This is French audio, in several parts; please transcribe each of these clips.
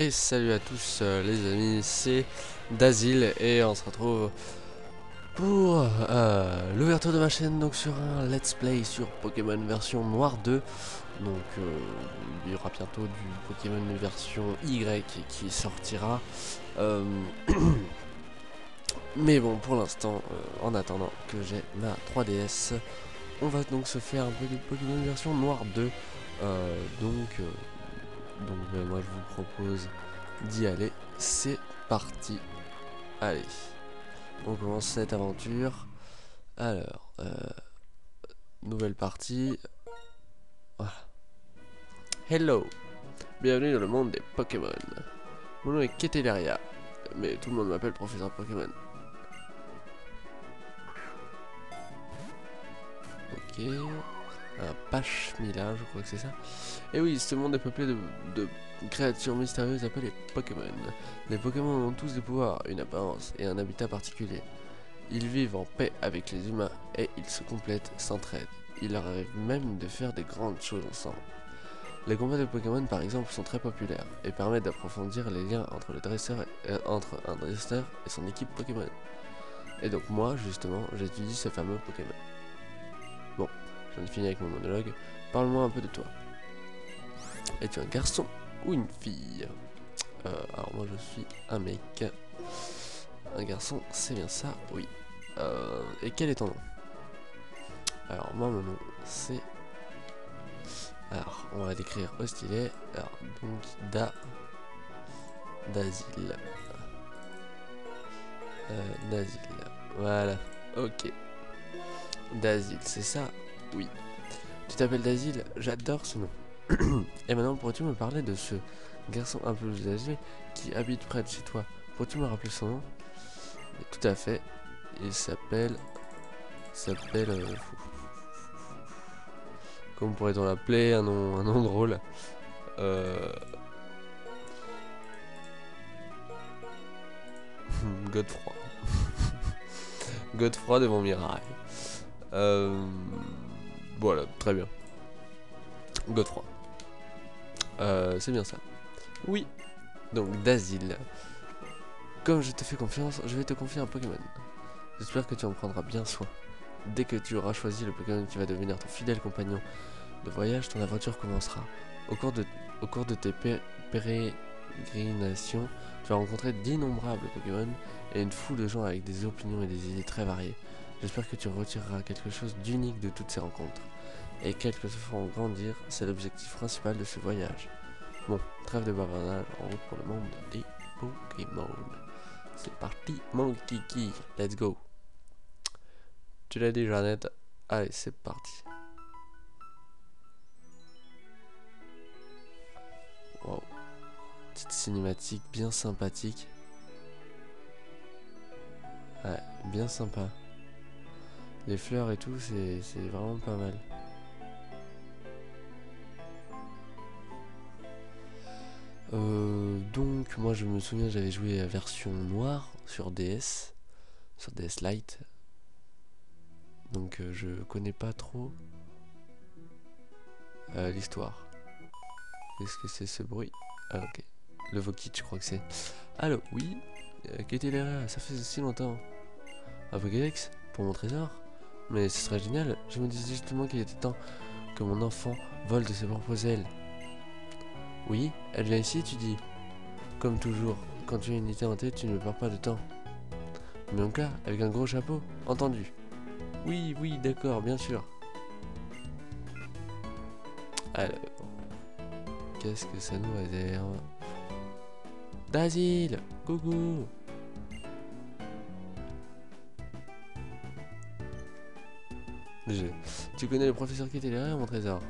Et salut à tous les amis, c'est Dazil et on se retrouve pour l'ouverture de ma chaîne donc sur un let's play sur Pokémon version Noir 2. Donc il y aura bientôt du Pokémon version Y qui sortira. Mais bon, pour l'instant, en attendant que j'ai ma 3DS, on va donc se faire un peu de Pokémon version Noir 2. Moi je vous propose d'y aller. C'est parti. Allez, on commence cette aventure. Alors, nouvelle partie. Voilà. Hello, bienvenue dans le monde des Pokémon. Mon nom est Keteleria, mais tout le monde m'appelle Professeur Pokémon. Ok, un Pashmila, je crois que c'est ça. Et oui, ce monde est peuplé de créatures mystérieuses appelées Pokémon. Les Pokémon ont tous des pouvoirs, une apparence et un habitat particulier. Ils vivent en paix avec les humains et ils se complètent, s'entraident. Il leur arrive même de faire des grandes choses ensemble. Les combats de Pokémon par exemple sont très populaires et permettent d'approfondir les liens entre entre un dresseur et son équipe Pokémon. Et donc moi justement j'étudie ces fameux Pokémon. Bon, j'en ai fini avec mon monologue. Parle-moi un peu de toi. Es-tu un garçon ou une fille? Alors moi je suis un mec. Un garçon, c'est bien ça, oui. Et quel est ton nom? Alors moi mon nom c'est... Alors on va l'écrire au stylet. Alors donc Dazil. Dazil. Voilà. Ok. Dazil, c'est ça? Oui. Tu t'appelles Dazil? J'adore ce nom. Et maintenant pourrais-tu me parler de ce garçon un peu plus âgé qui habite près de chez toi? Pourrais-tu me rappeler son nom? Et tout à fait. Il s'appelle... Comment pourrait-on l'appeler? Un nom drôle. Godefroy. Godefroy de Montmirail. Voilà, très bien. Godefroy. C'est bien ça. Oui. Donc Dazil. Comme je te fais confiance, je vais te confier un Pokémon. J'espère que tu en prendras bien soin. Dès que tu auras choisi le Pokémon qui va devenir ton fidèle compagnon de voyage, ton aventure commencera. Au cours de tes pérégrinations, tu vas rencontrer d'innombrables Pokémon et une foule de gens avec des opinions et des idées très variées. J'espère que tu retireras quelque chose d'unique de toutes ces rencontres. Et qu'elles te feront grandir, c'est l'objectif principal de ce voyage. Bon, trêve de bavardage, en route pour le monde des Pokémon. C'est parti, mon kiki, let's go. Tu l'as dit, Jeannette. Allez, c'est parti. Wow. Petite cinématique bien sympathique. Ouais, bien sympa. Les fleurs et tout, c'est vraiment pas mal. Donc, moi je me souviens, j'avais joué la version noire sur DS, sur DS Lite. Donc, je connais pas trop l'histoire. Qu'est-ce que c'est ce bruit? Ah, ok. Le Vokit, je crois que c'est. Allô, oui? Qui était là? Ça fait si longtemps. Un Pokédex? Pour mon trésor? Mais ce serait génial. Je me disais justement qu'il était temps que mon enfant vole de ses propres ailes. Oui? Elle vient ici, tu dis? Comme toujours, quand tu as une idée en tête, tu ne perds pas de temps. Mais donc là, avec un gros chapeau? Entendu. Oui, oui, d'accord, bien sûr. Alors, qu'est-ce que ça nous réserve? Dazil! Coucou! Tu connais le professeur qui était derrière mon trésor?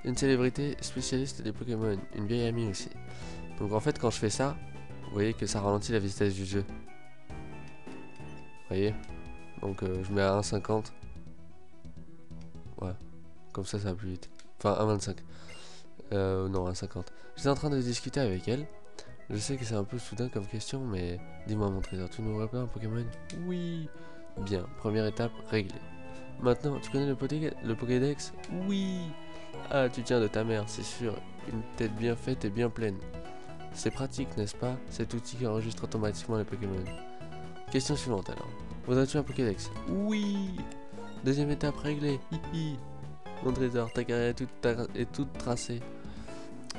Une célébrité spécialiste des Pokémon, une vieille amie aussi. Donc en fait quand je fais ça, vous voyez que ça ralentit la vitesse du jeu. Vous voyez? Donc je mets à 1,50. Ouais, comme ça va plus vite. Enfin 1,25. Non 1,50. J'étais en train de discuter avec elle. Je sais que c'est un peu soudain comme question, mais dis-moi mon trésor, tu n'aurais pas un Pokémon? Oui. Bien, première étape réglée. Maintenant, tu connais le Pokédex? Oui. Ah, tu tiens de ta mère, c'est sûr. Une tête bien faite et bien pleine. C'est pratique, n'est-ce pas? Cet outil qui enregistre automatiquement les Pokémon. Question suivante alors. Voudrais-tu un Pokédex? Oui. Deuxième étape réglée. Hihi. Mon trésor, ta carrière est toute tracée.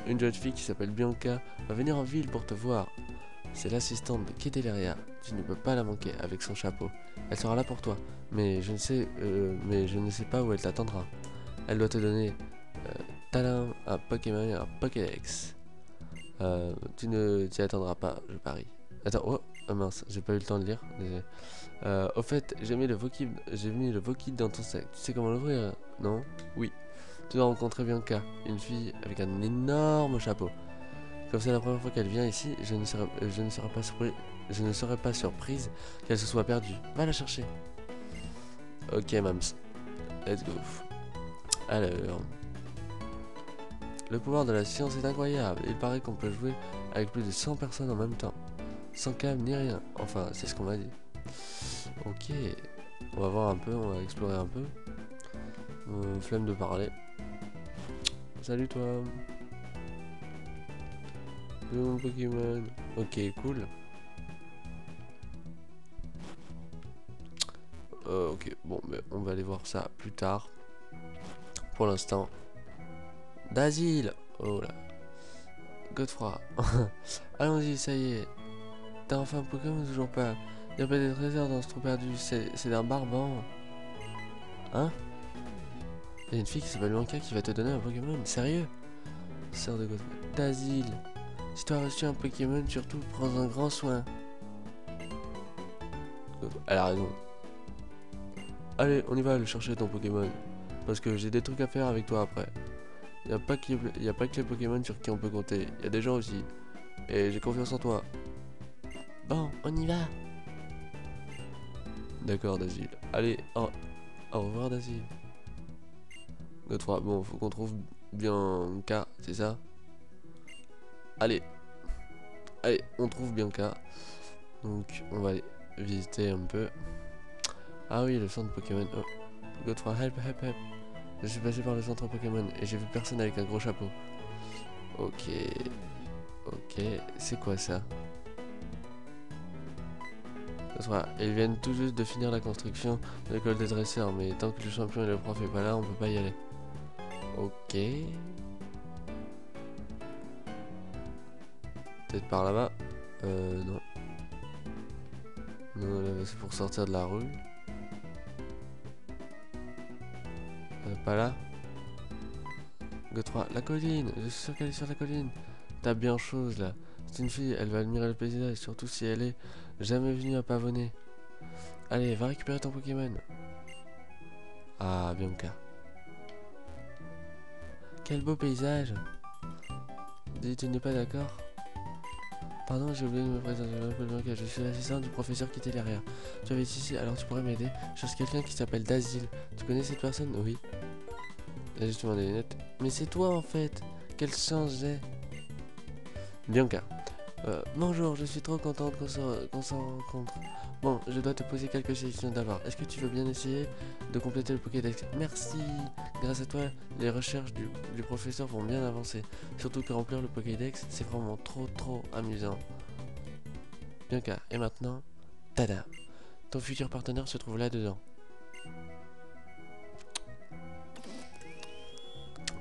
Une jeune fille qui s'appelle Bianca va venir en ville pour te voir. C'est l'assistante de Candelaria. Tu ne peux pas la manquer avec son chapeau. Elle sera là pour toi, mais je ne sais pas où elle t'attendra. Elle doit te donner talent, un Pokémon et un Pokédex. Tu ne t'y attendras pas, je parie. Attends, oh mince, j'ai pas eu le temps de lire. Désolé. Au fait, j'ai mis le Vokid dans ton sac. Tu sais comment l'ouvrir? Non? Oui. Tu dois rencontrer Bianca, une fille avec un énorme chapeau. Comme c'est la première fois qu'elle vient ici, je ne serai pas surprise qu'elle se soit perdue. Va la chercher. Ok, Mams. Let's go. Alors, le pouvoir de la science est incroyable. Il paraît qu'on peut jouer avec plus de 100 personnes en même temps. Sans câble ni rien. Enfin, c'est ce qu'on m'a dit. Ok. On va voir un peu, on va explorer un peu. Flemme de parler. Salut toi. Je veux mon Pokémon. Ok, cool. Ok, bon, mais on va aller voir ça plus tard. Pour l'instant, d'asile. Oh là. Godefroy. Allons-y, ça y est. T'as enfin un Pokémon ou toujours pas? Y'a pas des trésors dans ce trou perdu, c'est d'un barbant. Hein? Y'a une fille qui s'appelle Bianca qui va te donner un Pokémon. Sérieux? Sœur de Godefroy. D'asile. Si tu as reçu un Pokémon, surtout prends un grand soin. Elle a raison. Allez, on y va aller chercher ton Pokémon. Parce que j'ai des trucs à faire avec toi après. Y a pas que les Pokémon sur qui on peut compter. Y a des gens aussi. Et j'ai confiance en toi. Bon, on y va. D'accord, Dasil. Allez, au revoir, Dasil. Godefroy, bon, faut qu'on trouve Bianca, c'est ça? Allez, on trouve Bianca. Donc, on va aller visiter un peu. Ah oui, le centre Pokémon. Oh. Godefroy, help. Je suis passé par le centre Pokémon et j'ai vu personne avec un gros chapeau. Ok, c'est quoi ça? Godefroy, ils viennent tout juste de finir la construction de l'école des dresseurs, mais tant que le champion et le prof est pas là, on peut pas y aller. Ok. Peut-être par là-bas. Non. Non, là, c'est pour sortir de la rue. Pas là. Godefroy, la colline. Je suis sûr qu'elle est sur la colline. T'as bien chose là. C'est une fille, elle va admirer le paysage, surtout si elle est jamais venue à Pavonner. Allez, va récupérer ton Pokémon. Ah, Bianca. Quel beau paysage. Dis, tu n'es pas d'accord? Pardon, j'ai oublié de me présenter. Je m'appelle Bianca, je suis l'assistante du professeur qui était derrière. Tu habites ici, alors tu pourrais m'aider. Je cherche quelqu'un qui s'appelle Dasil. Tu connais cette personne? Oui. Là, justement des lunettes. Mais c'est toi en fait. Quelle chance j'ai. Bianca. Bonjour, je suis trop contente qu'on se rencontre. Bon, je dois te poser quelques questions d'abord. Est-ce que tu veux bien essayer de compléter le Pokédex? Merci. Grâce à toi, les recherches du professeur vont bien avancer. Surtout que remplir le Pokédex, c'est vraiment trop amusant. Bianca, et maintenant, tada. Ton futur partenaire se trouve là-dedans.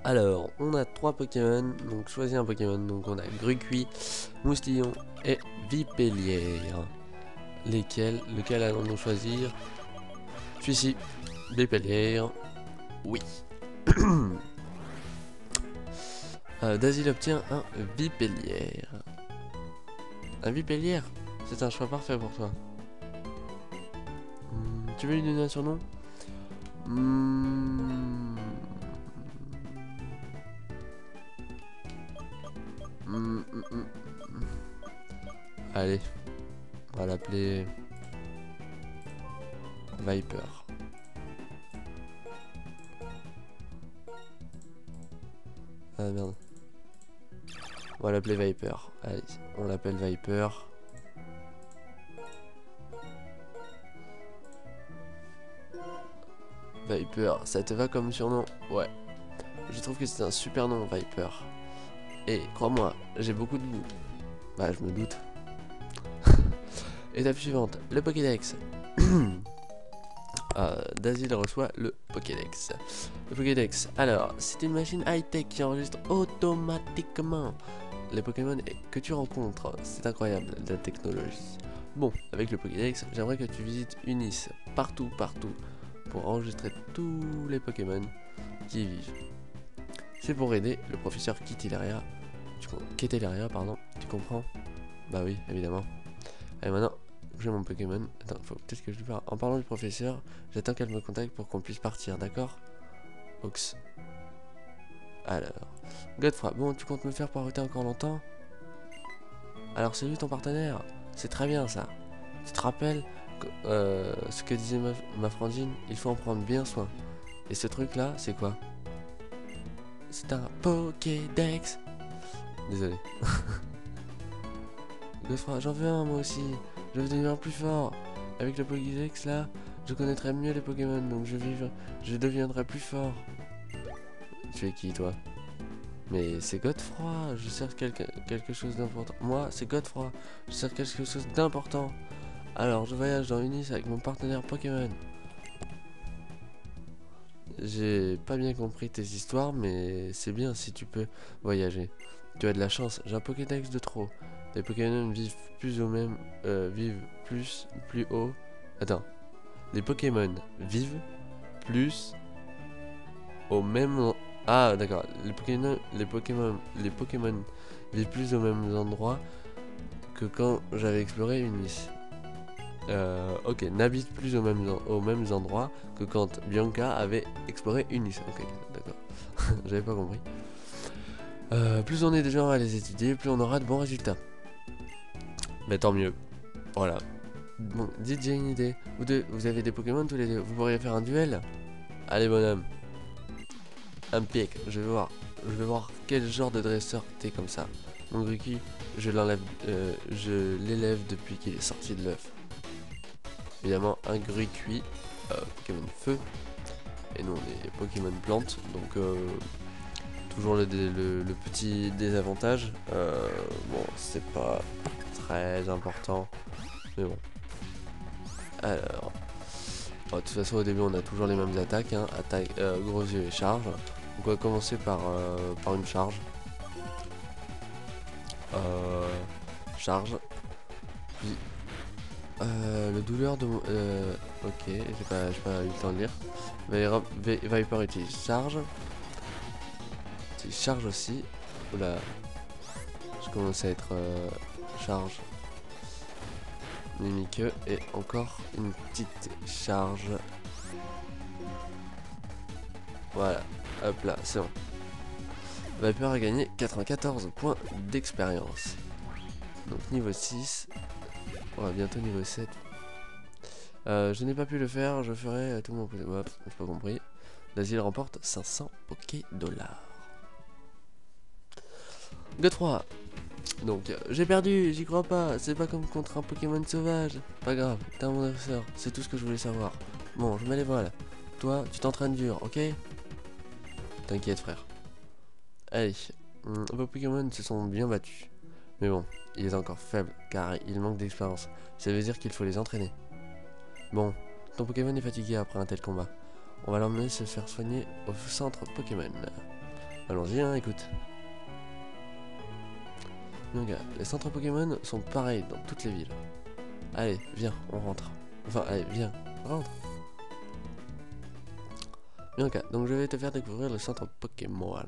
Alors, on a 3 Pokémon, donc choisis un Pokémon. Donc on a Grucuit, Moustillon et Vipellière. Lequel allons-nous choisir? Celui-ci, Vipellière. Oui. Dasil obtient un Vipellière. Un Vipellière? C'est un choix parfait pour toi. Tu veux lui donner un surnom? Allez, on va l'appeler Viper. Ah merde. On va l'appeler Viper. Allez, on l'appelle Viper. Viper, ça te va comme surnom? Ouais. Je trouve que c'est un super nom, Viper. Et crois-moi, j'ai beaucoup de goût. Bah, je me doute. Étape suivante, le Pokédex. Dasil reçoit le Pokédex. Le Pokédex, alors, c'est une machine high-tech qui enregistre automatiquement les Pokémon que tu rencontres. C'est incroyable, la technologie. Bon, avec le Pokédex, j'aimerais que tu visites Unis partout, pour enregistrer tous les Pokémon qui y vivent. C'est pour aider le professeur Kittilaria. Pardon, tu comprends? Bah oui, évidemment. Allez, maintenant, j'ai mon Pokémon. Attends, faut peut-être que je lui parle. En parlant du professeur, j'attends qu'elle me contacte pour qu'on puisse partir, d'accord? Ox. Alors, Godefroy, bon, tu comptes me faire poireauter encore longtemps? Alors, c'est lui ton partenaire? C'est très bien ça. Tu te rappelles ce que disait ma frangine? Il faut en prendre bien soin. Et ce truc-là, c'est quoi? C'est un Pokédex. Désolé. Godefroy, j'en veux un moi aussi. Je veux devenir plus fort. Avec le Pokédex là, je connaîtrai mieux les Pokémon, donc je deviendrai plus fort. Tu es qui toi? Mais c'est Godefroy, je cherche quelque chose d'important. Moi, c'est Godefroy, je cherche quelque chose d'important. Alors, je voyage dans Unis avec mon partenaire Pokémon. J'ai pas bien compris tes histoires, mais c'est bien si tu peux voyager. Tu as de la chance, j'ai un Pokédex de trop. Les Pokémon vivent plus haut. Attends. Les Pokémon vivent plus au même. Ah d'accord. Les Pokémon vivent plus au même endroit que quand j'avais exploré Unis. Ok, n'habite plus aux mêmes endroits que quand Bianca avait exploré Unis. Ok, d'accord. J'avais pas compris. Plus on est des gens à les étudier, plus on aura de bons résultats. Mais tant mieux. Voilà. Bon, dites, j'ai une idée. Vous avez des Pokémon tous les deux. Vous pourriez faire un duel? Allez, bonhomme. Un pic. Je vais voir quel genre de dresseur t'es comme ça. Mon Gruki, je l'élève depuis qu'il est sorti de l'œuf. Évidemment, un Gruki, Pokémon feu. Et nous, on est Pokémon plante. Donc, toujours le petit désavantage. Bon, c'est pas très important. Mais bon. Alors. De toute façon, au début, on a toujours les mêmes attaques. Hein. Attaque, gros yeux et charge. Donc, on va commencer par une charge. Charge. Puis, le douleur de mon. Ok, j'ai pas eu le temps de lire. Viper utilise charge. Utilise charge aussi. Oula. Je commence à être charge. Mimique et encore une petite charge. Voilà, hop là, c'est bon. Viper a gagné 94 points d'expérience. Donc niveau 6, on va bientôt niveau 7. Je n'ai pas pu le faire, je ferai tout mon possible. Hop, j'ai pas compris. L'asile remporte 500 Poké dollars. Godefroy. Donc, j'ai perdu, j'y crois pas, c'est pas comme contre un Pokémon sauvage. Pas grave, t'es mon adversaire, c'est tout ce que je voulais savoir. Bon, je mets les voiles. Toi, tu t'entraînes dur, ok? T'inquiète, frère. Allez, vos Pokémon se sont bien battus. Mais bon, il est encore faible, car il manque d'expérience. Ça veut dire qu'il faut les entraîner. Bon, ton Pokémon est fatigué après un tel combat. On va l'emmener se faire soigner au centre Pokémon. Allons-y, hein, écoute. Donc, les centres Pokémon sont pareils dans toutes les villes. Allez, viens, on rentre. Enfin, allez, viens, rentre. Bianca, donc je vais te faire découvrir le centre Pokémon.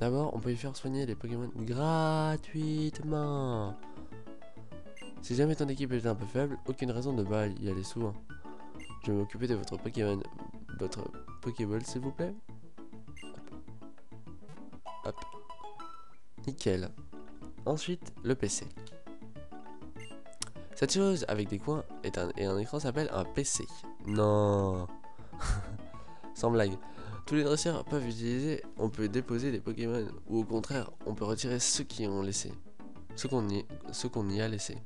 D'abord, on peut y faire soigner les Pokémon gratuitement. Si jamais ton équipe est un peu faible, aucune raison de pas y aller souvent. Je vais m'occuper de votre Pokéball, s'il vous plaît. Hop. Nickel. Ensuite, le PC. Cette chose avec des coins et un écran s'appelle un PC. Non. Sans blague. Tous les dresseurs peuvent utiliser, on peut déposer des Pokémon, ou au contraire, on peut retirer ceux qui ont laissé. Ceux qu'on y a laissé.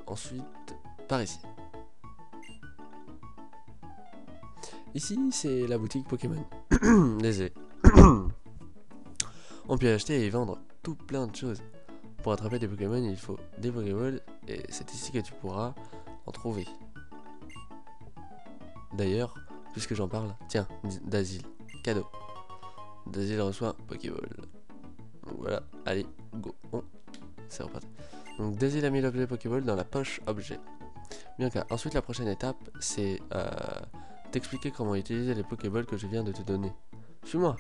Ensuite, par ici. Ici, c'est la boutique Pokémon. Désolé. On peut acheter et vendre tout plein de choses. Pour attraper des Pokémon, il faut des Pokéballs et c'est ici que tu pourras en trouver. D'ailleurs, puisque j'en parle, tiens, Dazzle, cadeau. Dazzle reçoit un Pokéball. Donc voilà, allez, go, c'est reparti. Donc Dazzle a mis l'objet Pokéball dans la poche objet. Bien qu'ensuite la prochaine étape, c'est t'expliquer comment utiliser les Pokéballs que je viens de te donner. Suis-moi.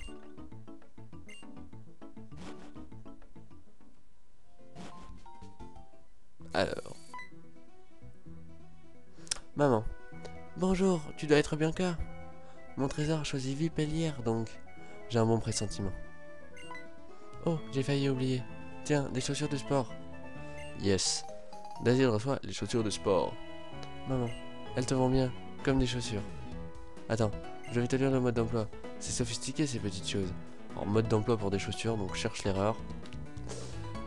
Alors, maman. Bonjour, tu dois être Bianca. Mon trésor choisit Vipellière donc. J'ai un bon pressentiment. Oh, j'ai failli oublier. Tiens, des chaussures de sport. Yes. Dazzle reçoit les chaussures de sport. Maman, elles te vont bien, comme des chaussures. Attends, je vais te lire le mode d'emploi. C'est sophistiqué ces petites choses. En mode d'emploi pour des chaussures, donc cherche l'erreur.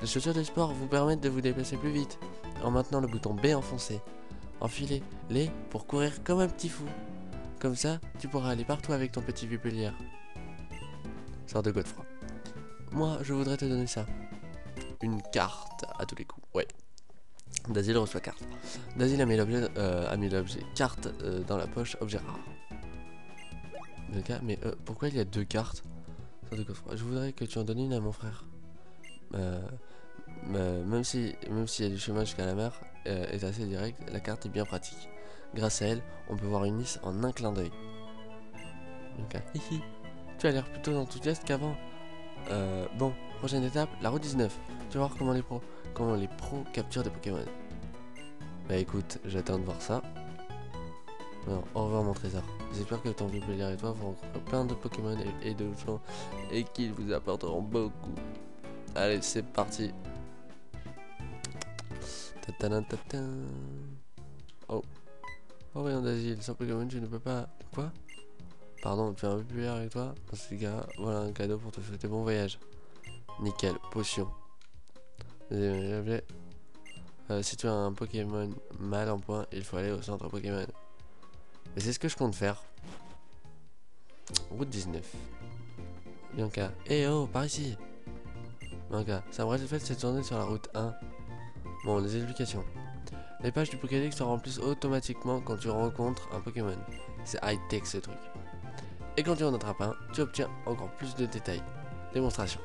Les chaussures de sport vous permettent de vous déplacer plus vite en maintenant le bouton B enfoncé. Enfilez-les pour courir comme un petit fou. Comme ça, tu pourras aller partout avec ton petit Vipellière. Sort de Godefroy. Moi, je voudrais te donner ça. Une carte à tous les coups. Ouais. Dazzle reçoit carte. Dazzle a mis l'objet carte dans la poche objet rare. Mais pourquoi il y a deux cartes? Je voudrais que tu en donnes une à mon frère. Même s'il y a du chemin jusqu'à la mer est assez direct, la carte est bien pratique. Grâce à elle, on peut voir une liste en un clin d'œil. Hihi, tu as l'air plutôt enthousiaste qu'avant. Bon, prochaine étape, la route 19. Tu vas voir comment les pros capturent des Pokémon. Bah écoute, j'attends de voir ça. Non, au revoir mon trésor. J'espère que ton Vipellière et toi vont rencontrer plein de Pokémon et de gens et qu'ils vous apporteront beaucoup. Allez, c'est parti. Oh. Oh voyons Dazzle, sans Pokémon tu ne peux pas... Quoi? Pardon, tu as un Vipellière avec toi? Dans ce cas, voilà un cadeau pour te souhaiter bon voyage. Nickel, potion. Si tu as un Pokémon mal en point, il faut aller au centre Pokémon. Mais c'est ce que je compte faire. Route 19. Bianca. Eh oh, par ici. Bianca, ça me fait cette journée sur la route 1. Bon, les explications. Les pages du Pokédex se remplissent automatiquement quand tu rencontres un Pokémon. C'est high-tech ce truc. Et quand tu en attrapes un, tu obtiens encore plus de détails. Démonstration.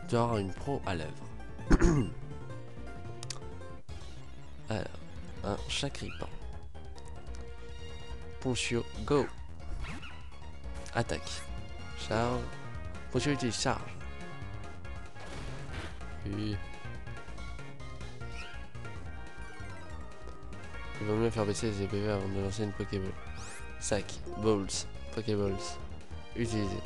Tu auras une pro à l'œuvre. Alors, un Chacripan. Ponchio, go. Attaque. Charge. Ponchio utilise charge. Puis... il vaut mieux faire baisser les EPV avant de lancer une Pokéball. Sac, balls, Pokéballs. Utilisé.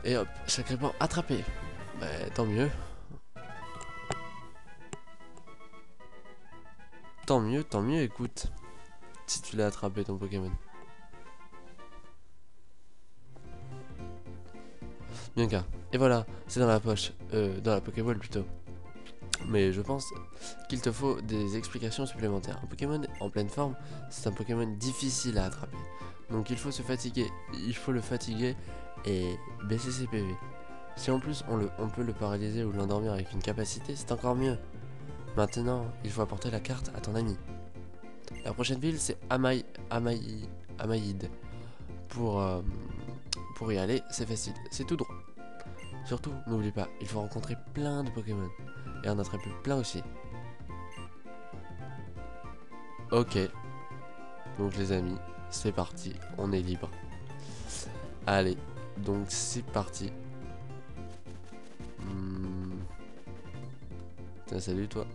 Et hop, Chacripan attrapé. Bah tant mieux. Tant mieux, écoute. Si tu l'as attrapé ton Pokémon. Bianca. Et voilà, c'est dans la poche. Dans la Pokéball plutôt. Mais je pense qu'il te faut des explications supplémentaires. Un Pokémon en pleine forme, c'est un Pokémon difficile à attraper. Donc il faut se fatiguer. Il faut le fatiguer et baisser ses PV. Si en plus on peut le paralyser ou l'endormir avec une capacité, c'est encore mieux. Maintenant, il faut apporter la carte à ton ami. La prochaine ville, c'est Amaïd. Pour y aller, c'est facile, c'est tout droit. Surtout, n'oublie pas, il faut rencontrer plein de Pokémon. Et en attraper plein aussi. Ok. Donc les amis, c'est parti, on est libre. Allez, donc c'est parti. Tiens, salut toi.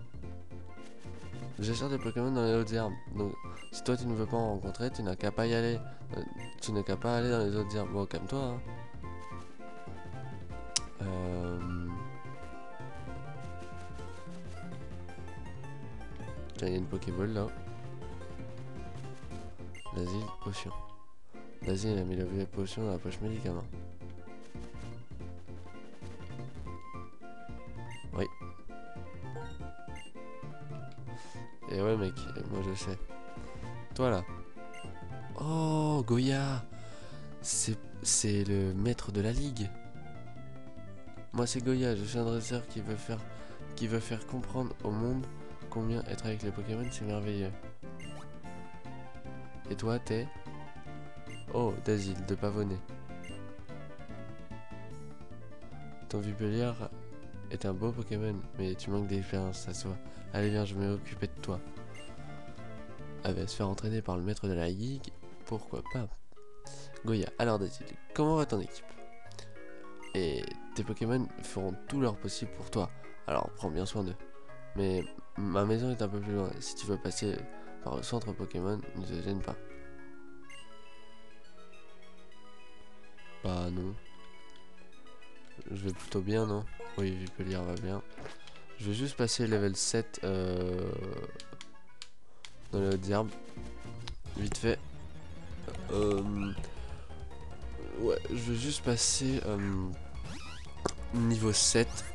J'achète des Pokémon dans les autres herbes. Donc si toi tu ne veux pas en rencontrer, tu n'as qu'à pas y aller. Tu n'as qu'à pas aller dans les autres herbes. Bon, calme-toi. Hein. Tiens, il y a une Pokéball là. Dazzle, potion. Dazzle, il a mis la potion dans la poche médicament. Oui. Et ouais mec, moi je sais. Toi là. Oh, Goya. C'est le maître de la ligue. Moi c'est Goya, je suis un dresseur qui veut faire comprendre au monde combien être avec les Pokémon c'est merveilleux. Et toi t'es... Oh, d'asile, de pavonner. Ton Vipelier est un beau Pokémon, mais tu manques d'expérience, ça se voit. Allez viens, je vais m'occuper de toi. Ah bah, se faire entraîner par le maître de la ligue, pourquoi pas. Goya, alors d'asile, comment va ton équipe? Et tes Pokémon feront tout leur possible pour toi, alors prends bien soin d'eux. Mais ma maison est un peu plus loin, si tu veux passer par le centre Pokémon, ne te gêne pas. Bah non. Je vais plutôt bien, non? Oui, Vipelier va bien. Je vais juste passer level 7 dans les hautes herbes. Vite fait. Ouais, je vais juste passer niveau 7.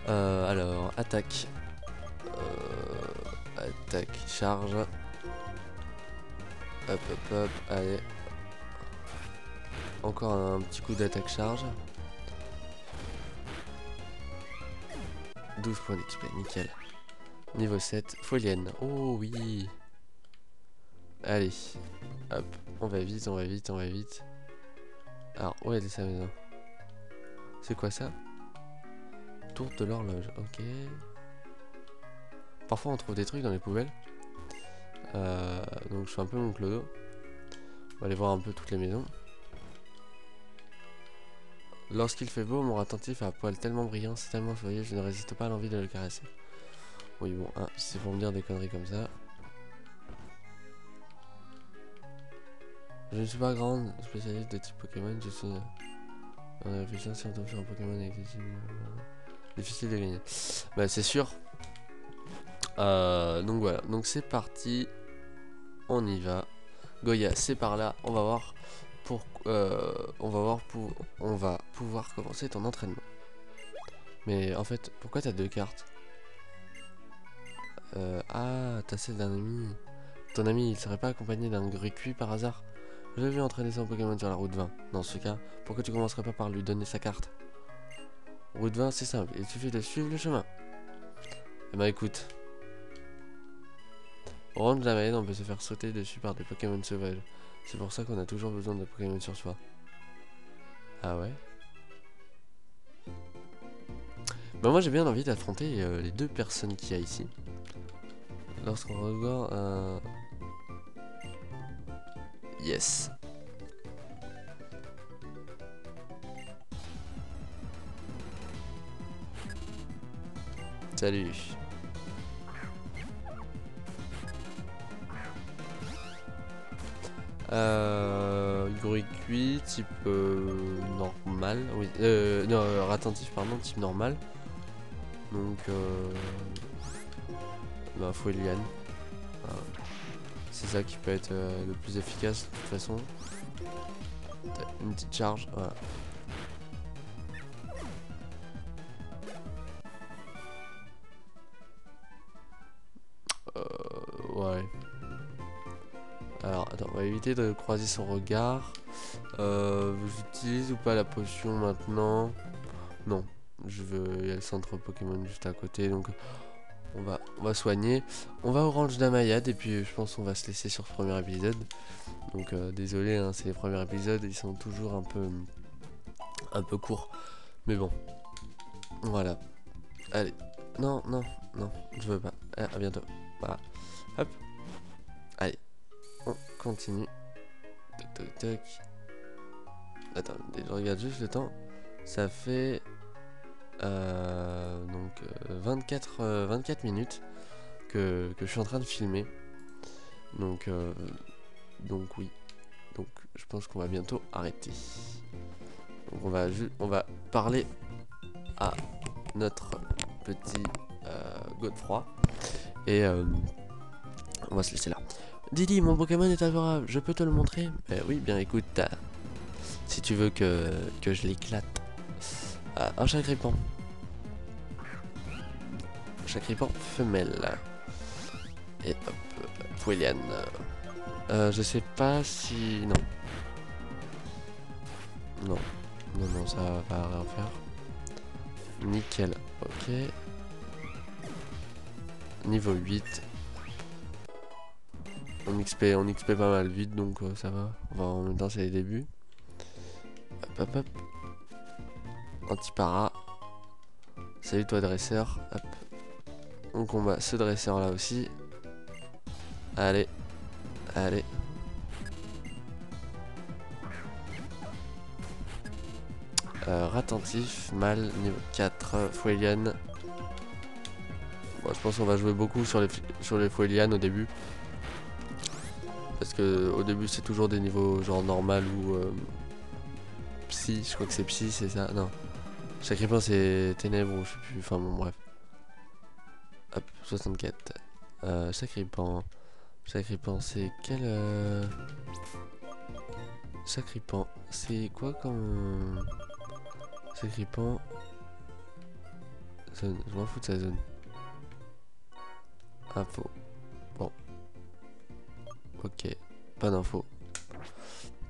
Alors, attaque. Attaque, charge. Hop, hop, hop, allez. Encore un petit coup d'attaque charge. 12 points d'XP, nickel. Niveau 7, Folienne. Oh oui. Allez, hop, on va vite, on va vite, on va vite. Alors, où est sa maison? C'est quoi ça? Tour de l'horloge, ok. Parfois on trouve des trucs dans les poubelles. Donc je fais un peu mon clodo. On va aller voir un peu toutes les maisons. Lorsqu'il fait beau, mon attentif a un poil tellement brillant, c'est tellement joyeux, je ne résiste pas à l'envie de le caresser. Oui bon, hein, c'est pour me dire des conneries comme ça. Je ne suis pas grande spécialiste de type Pokémon, je suis réfléchissant si on tombe sur un Pokémon avec des types difficile de gagner. Bah c'est sûr. Donc voilà, donc c'est parti. On y va. Goya, c'est par là. On va voir on va pouvoir commencer ton entraînement. Mais en fait, pourquoi t'as deux cartes? Ah, t'as celle d'un ami. Ton ami, il serait pas accompagné d'un Grucuit par hasard? Je l'ai vu entraîner son Pokémon sur la route 20. Dans ce cas, pourquoi tu commencerais pas par lui donner sa carte? Route 20, c'est simple, il suffit de suivre le chemin. Eh ben écoute. Au range de la Mayenne, on peut se faire sauter dessus par des Pokémon sauvages. C'est pour ça qu'on a toujours besoin de Pokémon sur soi. Ah ouais? Bah moi j'ai bien envie d'affronter les deux personnes qu'il y a ici. Lorsqu'on regarde un... Yes. Salut. Grucuit type normal. Oui. Non, attentif pardon, type normal. Donc bah Foliane. C'est ça qui peut être le plus efficace de toute façon. Une petite charge, voilà. Ouais. Alors attends, on va éviter de croiser son regard. J'utilise ou pas la potion maintenant? Non. Il y a le centre Pokémon juste à côté, donc on va soigner. On va au ranch d'Amayad et puis je pense qu'on va se laisser sur ce premier épisode. Donc désolé, hein, c'est les premiers épisodes, ils sont toujours un peu courts. Mais bon, voilà. Allez, non, non, non, je veux pas. À bientôt. Voilà. Hop. Allez, on continue. Toc toc toc. Attends, je regarde juste le temps. Ça fait donc 24 minutes que je suis en train de filmer. Donc oui. Donc je pense qu'on va bientôt arrêter. Donc on va parler à notre petit Godefroy. Et on va se laisser là. Didi, mon Pokémon est adorable, je peux te le montrer? Oui, bien écoute, si tu veux que je l'éclate. Un chat grippant. Chakripan femelle. Et hop, Foueliane. Je sais pas si... Non. Non. Non, non, ça va rien faire. Nickel. Ok. Niveau 8. On XP pas mal vite, donc ça va. En même temps, c'est les débuts. Hop, hop, hop. Anti-para. Salut toi, dresseur. Hop. On combat ce dresseur là aussi. Allez. Allez. Rattentif, mal, niveau 4, Foueliane. Bon, je pense qu'on va jouer beaucoup sur les Fouelianes au début. Parce que au début c'est toujours des niveaux genre normal ou psy, je crois que c'est psy, c'est ça. Non. Chakripan c'est ténèbres ou je sais plus, enfin bon bref. Hop, 64. Chakripan. Chakripan c'est quel Chakripan, c'est quoi comme... Chakripan... Zone, je m'en fous de sa zone. Info. Bon. Ok. Pas d'info.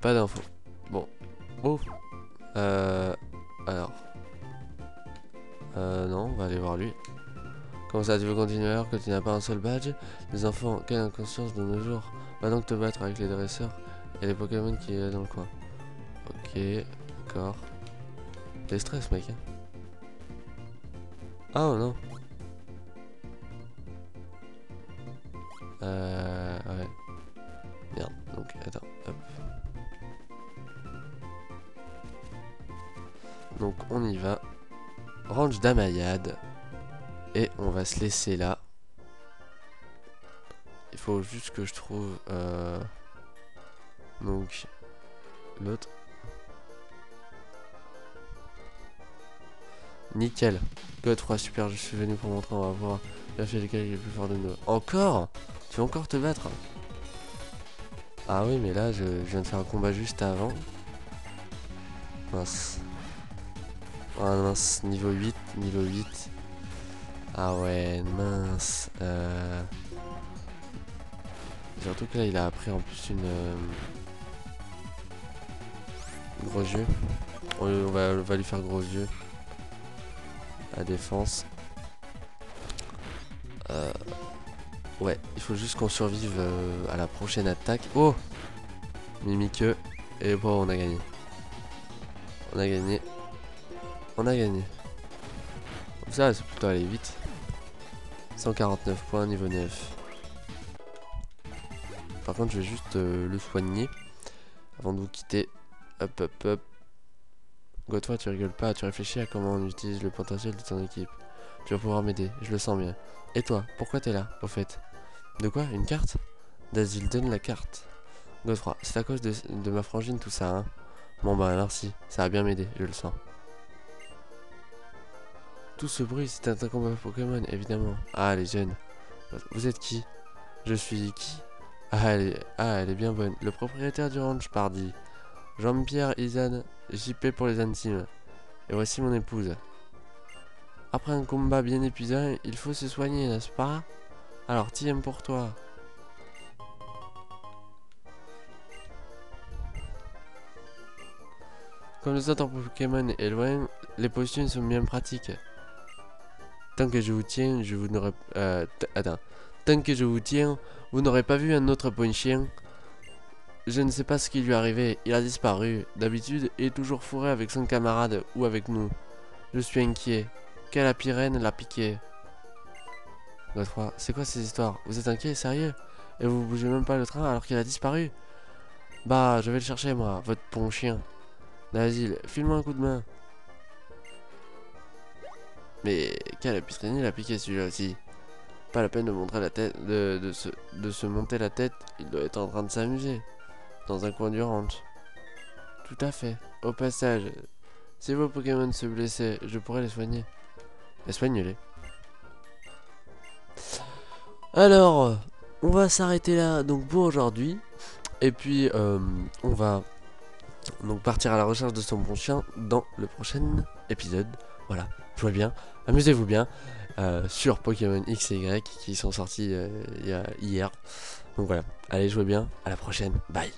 Pas d'info. Bon. Oh. Alors. Non, on va aller voir lui. Comment ça, tu veux continuer alors que tu n'as pas un seul badge? Les enfants, quelle inconscience de nos jours. Va donc te battre avec les dresseurs et les Pokémon qui est dans le coin. Ok, d'accord. T'es stress, mec. Hein. Oh non. Ouais. Merde, donc attends, hop. Donc on y va. Ranch d'Amayad. Et on va se laisser là. Il faut juste que je trouve donc l'autre. Nickel. Godefroy, super, je suis venu pour montrer, on va voir. Bien fait, lequel est le plus fort de nous. Encore? Tu vas encore te battre? Ah oui, mais là, je viens de faire un combat juste avant. Mince. Ah mince, niveau 8, niveau 8. Ah ouais, mince. Surtout que là, il a appris en plus une... gros yeux. On va lui faire gros yeux. À défense. Ouais, il faut juste qu'on survive à la prochaine attaque. Oh! Mimiqueux. Et bon, on a gagné. On a gagné. On a gagné. Comme ça, c'est plutôt aller vite. 149 points, niveau 9. Par contre, je vais juste le soigner avant de vous quitter. Hop, hop, hop. Godefroy, tu rigoles pas, tu réfléchis à comment on utilise le potentiel de ton équipe. Tu vas pouvoir m'aider, je le sens bien. Et toi, pourquoi t'es là, au fait? De quoi? Une carte? Dazzle, donne la carte. Godefroy, c'est à cause de ma frangine tout ça, hein? Bon bah merci, ça va bien m'aider, je le sens. Tout ce bruit, c'est un combat Pokémon, évidemment. Ah, les jeunes. Vous êtes qui? Je suis qui? Ah, elle est bien bonne. Le propriétaire du ranch, pardi. Jean-Pierre Izan, JP pour les intimes. Et voici mon épouse. Après un combat bien épuisant, il faut se soigner, n'est-ce pas? Alors, tiens pour toi. Comme le centre Pokémon est loin, les potions sont bien pratiques. Tant que je vous tiens, je vous n'aurai... attends. Tant que je vous tiens, vous n'aurez pas vu un autre ponchien. Je ne sais pas ce qui lui est arrivé, il a disparu. D'habitude, il est toujours fourré avec son camarade ou avec nous. Je suis inquiet. Quelle apirène l'a piqué? Godefroy, c'est quoi ces histoires? Vous êtes inquiet, sérieux? Et vous bougez même pas le train alors qu'il a disparu? Bah, je vais le chercher moi, votre ponchien. D'asile, file-moi un coup de main. Mais quelle apirène il a piqué celui-là aussi? Pas la peine de montrer la tête, de se monter la tête, il doit être en train de s'amuser. Dans un coin du ranch. Tout à fait. Au passage, si vos Pokémon se blessaient, je pourrais les soigner. Et soigne-les. Alors, on va s'arrêter là donc pour aujourd'hui. Et puis, on va donc partir à la recherche de son bon chien dans le prochain épisode. Voilà, jouez bien, amusez-vous bien. sur Pokémon X et Y qui sont sortis hier. Donc voilà, allez jouez bien, à la prochaine, bye.